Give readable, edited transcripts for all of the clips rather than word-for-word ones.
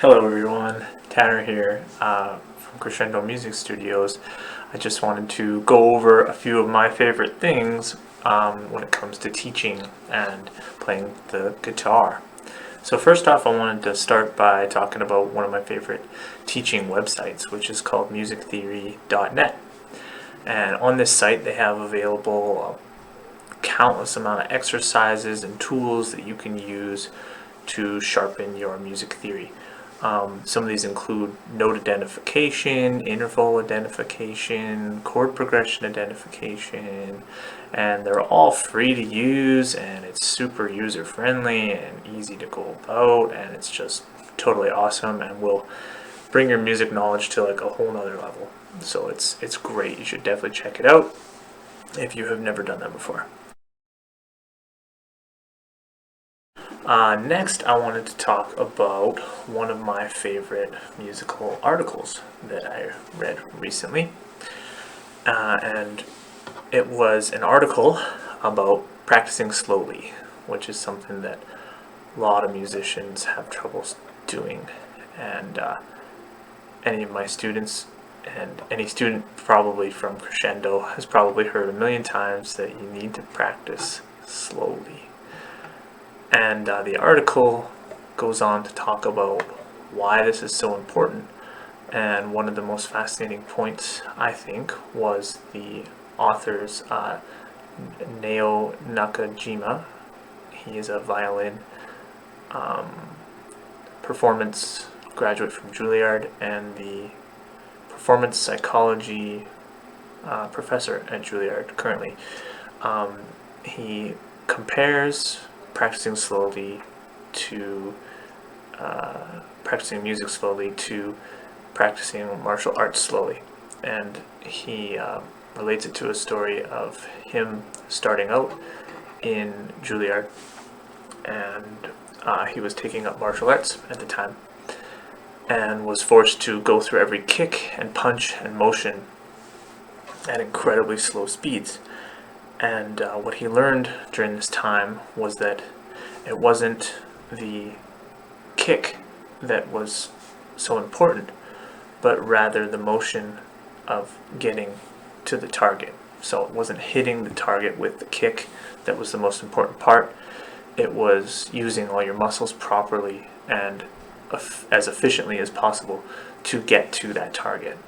Hello everyone, Tanner here from Crescendo Music Studios. I just wanted to go over a few of my favorite things when it comes to teaching and playing the guitar. So first off, I wanted to start by talking about one of my favorite teaching websites, which is called musictheory.net. And on this site they have available countless amount of exercises and tools that you can use to sharpen your music theory. Some of these include note identification, interval identification, chord progression identification, and they're all free to use, and it's super user friendly and easy to go about, and it's just totally awesome and will bring your music knowledge to like a whole nother level. So it's great. You should definitely check it out if you have never done that before. Next, I wanted to talk about one of my favorite musical articles that I read recently. And it was an article about practicing slowly, which is something that a lot of musicians have trouble doing. And any of my students, and any student probably from Crescendo, has probably heard a million times that you need to practice slowly. And the article goes on to talk about why this is so important. And one of the most fascinating points, I think, was the author's Nao Nakajima. He is a violin performance graduate from Juilliard and the performance psychology professor at Juilliard currently. He compares practicing slowly to practicing music slowly to practicing martial arts slowly, and he relates it to a story of him starting out in Juilliard, and he was taking up martial arts at the time and was forced to go through every kick and punch and motion at incredibly slow speeds. And what he learned during this time was that it wasn't the kick that was so important, but rather the motion of getting to the target. So it wasn't hitting the target with the kick that was the most important part. It was using all your muscles properly and as efficiently as possible to get to that target.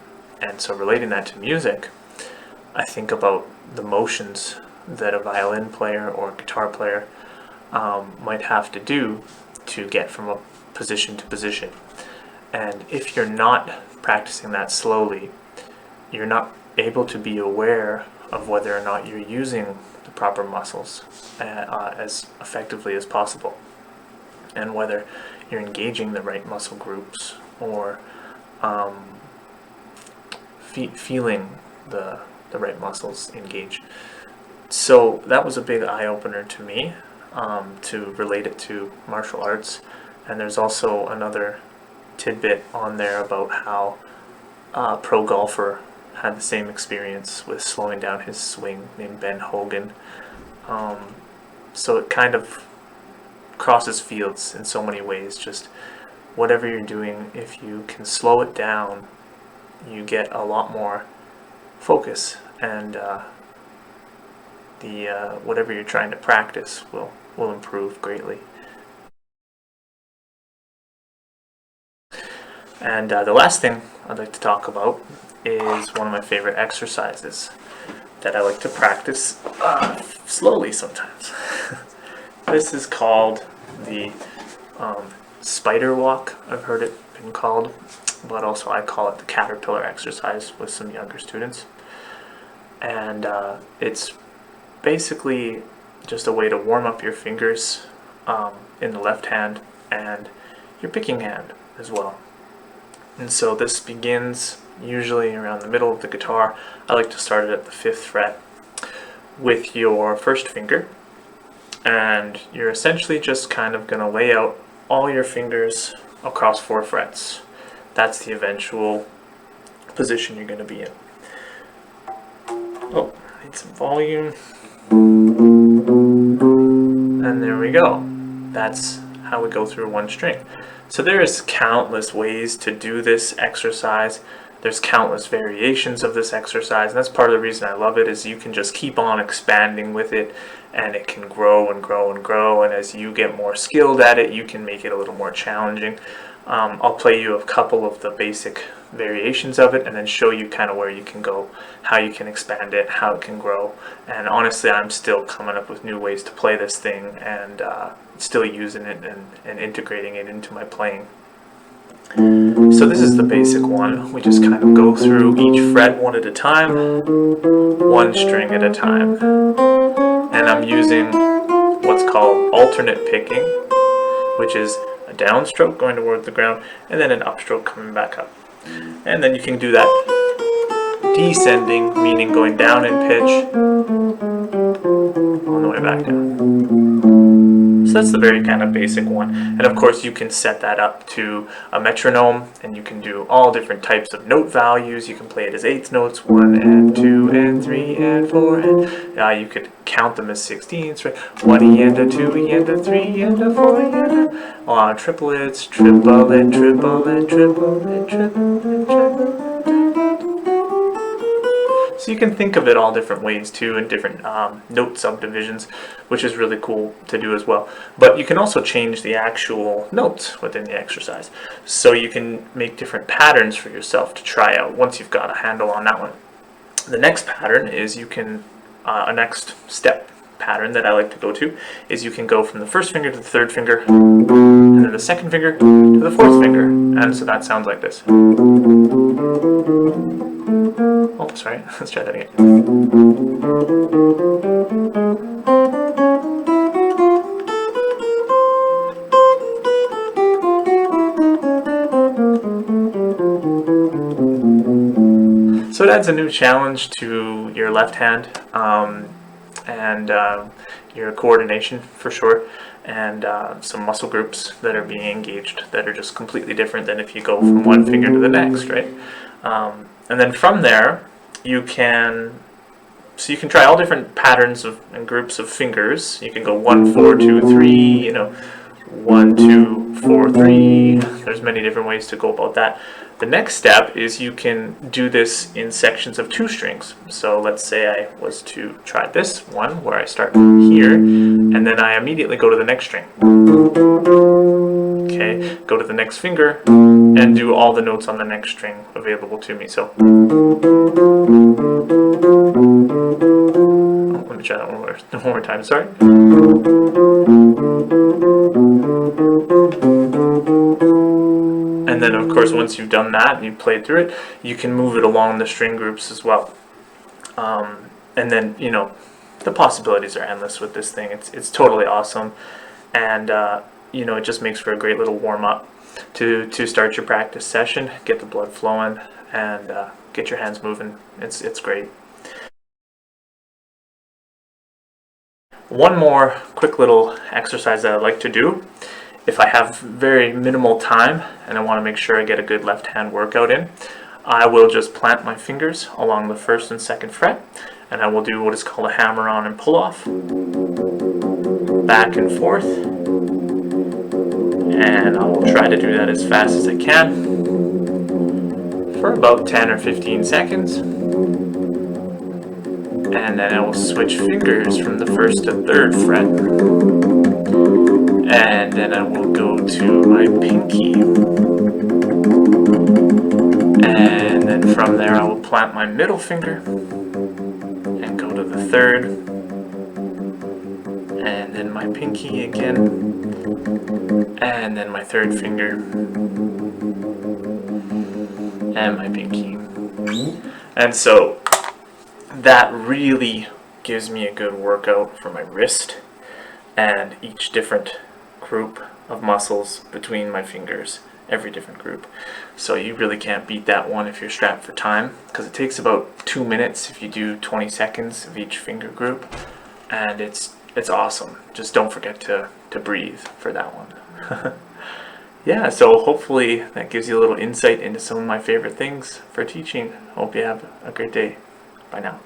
And so relating that to music, I think about the motions that a violin player or guitar player might have to do to get from a position to position. And if you're not practicing that slowly, you're not able to be aware of whether or not you're using the proper muscles as effectively as possible, and whether you're engaging the right muscle groups or feeling the right muscles engage. So that was a big eye-opener to me, to relate it to martial arts. And there's also another tidbit on there about how a pro golfer had the same experience with slowing down his swing, named Ben Hogan. So it kind of crosses fields in so many ways. Just whatever you're doing, if you can slow it down, you get a lot more focus, and whatever you're trying to practice will improve greatly. And the last thing I'd like to talk about is one of my favorite exercises that I like to practice slowly sometimes. This is called the spider walk. I've heard it been called, but also I call it the caterpillar exercise with some younger students. And it's basically just a way to warm up your fingers in the left hand and your picking hand as well. And so this begins usually around the middle of the guitar. I like to start it at the 5th fret with your first finger, and you're essentially just kind of going to lay out all your fingers across 4 frets. That's the eventual position you're going to be in. Oh, need some volume. And there we go. That's how we go through one string. So there's countless ways to do this exercise. There's countless variations of this exercise, and that's part of the reason I love it, is you can just keep on expanding with it, and it can grow and grow and grow, and as you get more skilled at it, you can make it a little more challenging. I'll play you a couple of the basic variations of it and then show you kind of where you can go, how you can expand it, how it can grow. And honestly, I'm still coming up with new ways to play this thing, and still using it and integrating it into my playing. So this is the basic one. We just kind of go through each fret one at a time, one string at a time. And I'm using what's called alternate picking, which is a downstroke going toward the ground and then an upstroke coming back up. And then you can do that descending, meaning going down in pitch on the way back down. So that's the very kind of basic one. And of course you can set that up to a metronome, and you can do all different types of note values. You can play it as eighth notes, 1 and 2 and 3 and 4, and you could count them as 16ths, right? 1 and a 2 and a 3 and a 4 and a triplets, triplet, triplet, triplet, triplet, triplet. So you can think of it all different ways too, and different note subdivisions, which is really cool to do as well. But you can also change the actual notes within the exercise. So you can make different patterns for yourself to try out once you've got a handle on that one. The next pattern is you can, a next step pattern that I like to go to is you can go from the first finger to the third finger, and then the second finger to the fourth finger. And so that sounds like this. Oh, sorry, let's try that again. So it adds a new challenge to your left hand, and your coordination for sure, and some muscle groups that are being engaged that are just completely different than if you go from one finger to the next, right? And then from there, you can try all different patterns and groups of fingers. You can go 1, 4, 2, 3, 1, 2, 4, 3. There's many different ways to go about that. The next step is you can do this in sections of 2 strings. So let's say I was to try this one where I start here, and then I immediately go to the next string. Okay, go to the next finger and do all the notes on the next string available to me. So let me try that one more time, sorry. And then of course once you've done that and you've played through it, you can move it along the string groups as well. And then, the possibilities are endless with this thing. It's totally awesome, and it just makes for a great little warm-up to start your practice session, get the blood flowing, and get your hands moving. It's great. One more quick little exercise that I like to do if I have very minimal time and I want to make sure I get a good left hand workout in. I will just plant my fingers along the first and second fret, and I will do what is called a hammer on and pull off, back and forth, and I will try to do that as fast as I can for about 10 or 15 seconds. And then I will switch fingers from the first to third fret, and then I will go to my pinky, and then from there I will plant my middle finger and go to the third, and then my pinky again, and then my third finger and my pinky. And so that really gives me a good workout for my wrist and each different group of muscles between my fingers, every different group. So you really can't beat that one if you're strapped for time, because it takes about 2 minutes if you do 20 seconds of each finger group, and it's awesome. Just don't forget to breathe for that one. Yeah, so hopefully that gives you a little insight into some of my favorite things for teaching. Hope you have a great day. Bye now.